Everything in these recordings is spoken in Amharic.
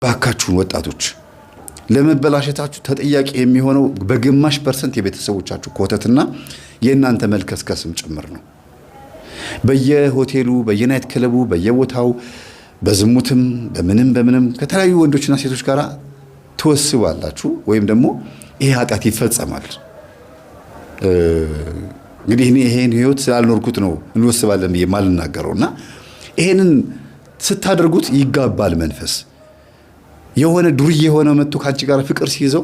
ባካችሁን ወጣቶች ለመበላሸታችሁ ተጠያቂ የሚሆነው በግማሽ % የቤተሰቦቻችሁ ኮተትና የእናንተ መልከስከስም ጭምር ነው። በየሆቴሉ በየናይት ክለቡ በየቦታው በዝሙትም በምንም ከተለያዩ ወንዶችና ሴቶች ጋር ተወስባላችሁ ወይም ደግሞ ይሄ ኃጢአት ይፈጸማል። እንግዲህ ይሄን ህይወት ስላልኖርኩት ነው እንወስባለን የማልናገረውና ይሄንን ስታደርጉት ይጋባል መንፈስ የሆነ ዱርዬ የሆነ መጥቶ ካንቺ ጋር ፍቅር ሲይዘው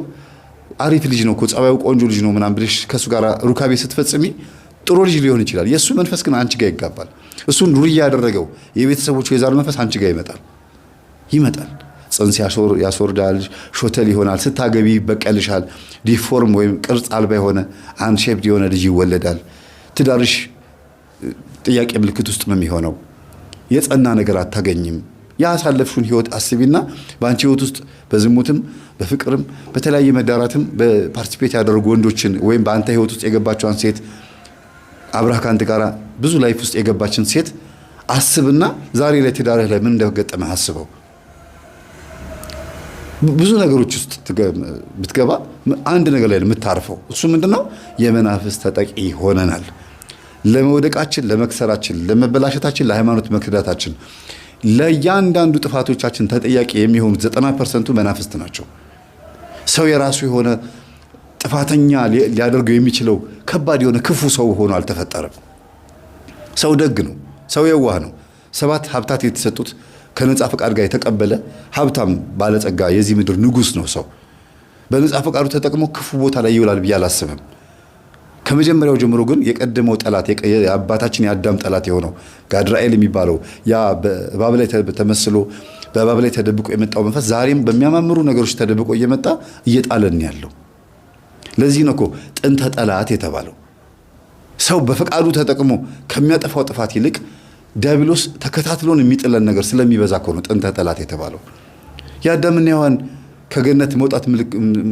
አሪፍ ልጅ ነው እኮ ጸባዩ ቆንጆ ልጅ ነው ምናምን ብለሽ ከሱ ጋር ሩካቤ ስትፈጽሚ ጥሩ ልጅ ሊሆን ይችላል። የሱ መንፈስ ግን አንቺ ጋር ይጋባል። እሱን ዱርዬ ያደረገው የቤተሰቦቹ የዛር መንፈስ አንቺ ጋር ይመጣል። ጽንስ ያስወርዳል፣ ሾተል ይሆናል። ስታገቢ ይበቀልሻል። ዲፎርም ወይም ቅርጽ አልባ የሆነ አንሼፕድ የሆነ ልጅ ይወለዳል። ትዳርሽ ጥያቄ ምልክት ውስጥ ነው የሚሆነው። የጸና ነገር አታገኝም። ያሳለፍሽውን ህይወት አስቢና በአንቺ ህይወት ውስጥ በዝሙትም በፍቅርም በተለያየ መዳራትም በፓርቲሲፔት ያደረጉ ወንዶችን ወይም በአንተ ህይወት ውስጥ የገባቸውን ሴት አብራህ ካንተ ጋር ብዙ ላይፍ ውስጥ የገባችን ሴት አስብና ዛሬ ላይ ትዳርህ ላይ ምን እንደገጠመህ አስበው። ብዙ ነገሮች ውስጥ ብትገባ አንድ ነገር ላይ የምታርፈው እሱ ምንድነው? የመናፍስት ተጠቂ ሆነናል። ለመውደቃችን፣ ለመክሰራችን፣ ለመበላሸታችን፣ ለሃይማኖት መክዳታችን ለእያንዳንዱ ጥፋቶቻችን ተጠያቂ የሚሆኑት 90% መናፍስት ናቸው። ሰው የራሱ የሆነ ጥፋተኛ ሊያደርገው የሚችለው ከባድ የሆነ ክፉ ሰው ሆኖ አልተፈጠረም። ሰው ደግ ነው። ሰው የዋህ ነው። 7 ሀብታት የተሰጡት ከነጻ ፈቃድ ጋር የተቀበለ ሀብታም ባለጸጋ የዚህ ምድር ንጉስ ነው። ሰው በነጻ ፈቃዱ ተጠቅሞ ክፉ ቦታ ላይ ይውላል ብዬ አላስብም። ከመጀመሪያው ጀምሮ ግን የቀደመው ጠላት የአባታችን የአዳም ጠላት የሆነው ጋድራኤል የሚባለው ያ በእባብ ላይ ተመስሎ በእባብ ላይ ተደብቆ የመጣው መንፈስ ዛሬም በሚያማምሩ ነገሮች ተደብቆ እየመጣ እየጣለን ያለው። ለዚህ ነው እኮ ጥንተ ጠላት የተባለው። ሰው በፈቃዱ ተጠቅሞ ከሚያጠፋው ጥፋት ይልቅ ዲያብሎስ ተከታትሎን የሚጥለን ነገር ስለሚበዛ እኮ ነው ጥንተ ጠላት የተባለው። የአዳምና ሔዋን ከገነት መውጣት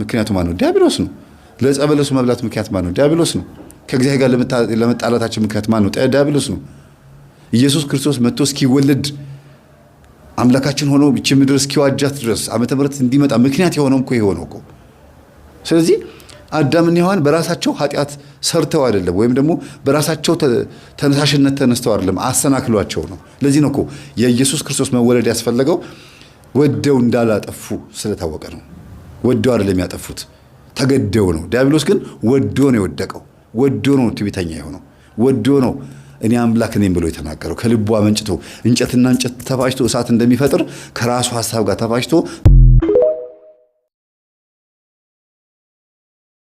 ምክንያቱ ማን ነው? ዲያብሎስ ነው። ለጸበለሱ መብላት ምክንያት ማን ነው? ዲያብሎስ ነው። ከእግዚአብሔር ጋር ለመጣላታችን ምክንያት ማን ነው? ዲያብሎስ ነው። ኢየሱስ ክርስቶስ መጥቶ እስኪወለድ አምላካችን ሆኖ እቺ ምድር እስኪዋጃት ድረስ ዓመተ ምሕረት እንዲመጣ ምክንያት የሆነው እኮ ይሆነው እኮ። ስለዚህ አዳምና ሔዋን በራሳቸው ኃጢአት ሰርተው አይደለም፣ ወይም ደግሞ በራሳቸው ተነሳሽነት ተነስተው አይደለም፣ አሰናክሏቸው ነው። ለዚህ ነው እኮ የኢየሱስ ክርስቶስ መወለድ ያስፈለገው ወደው እንዳላጠፉ ስለታወቀ ነው። ወደው አይደለም ያጠፉት፣ ተገደው ነው። ዲያብሎስ ግን ወዶ ነው የወደቀው። ወዶ ነው ትዕቢተኛ የሆነው። ወዶ ነው እኔ አምላክ ነኝ ብሎ የተናገረው። ከልቡ አመንጭቶ እንጨትና እንጨት ተፋጭቶ እሳት እንደሚፈጥር ከራሱ ሐሳብ ጋር ተፋጭቶ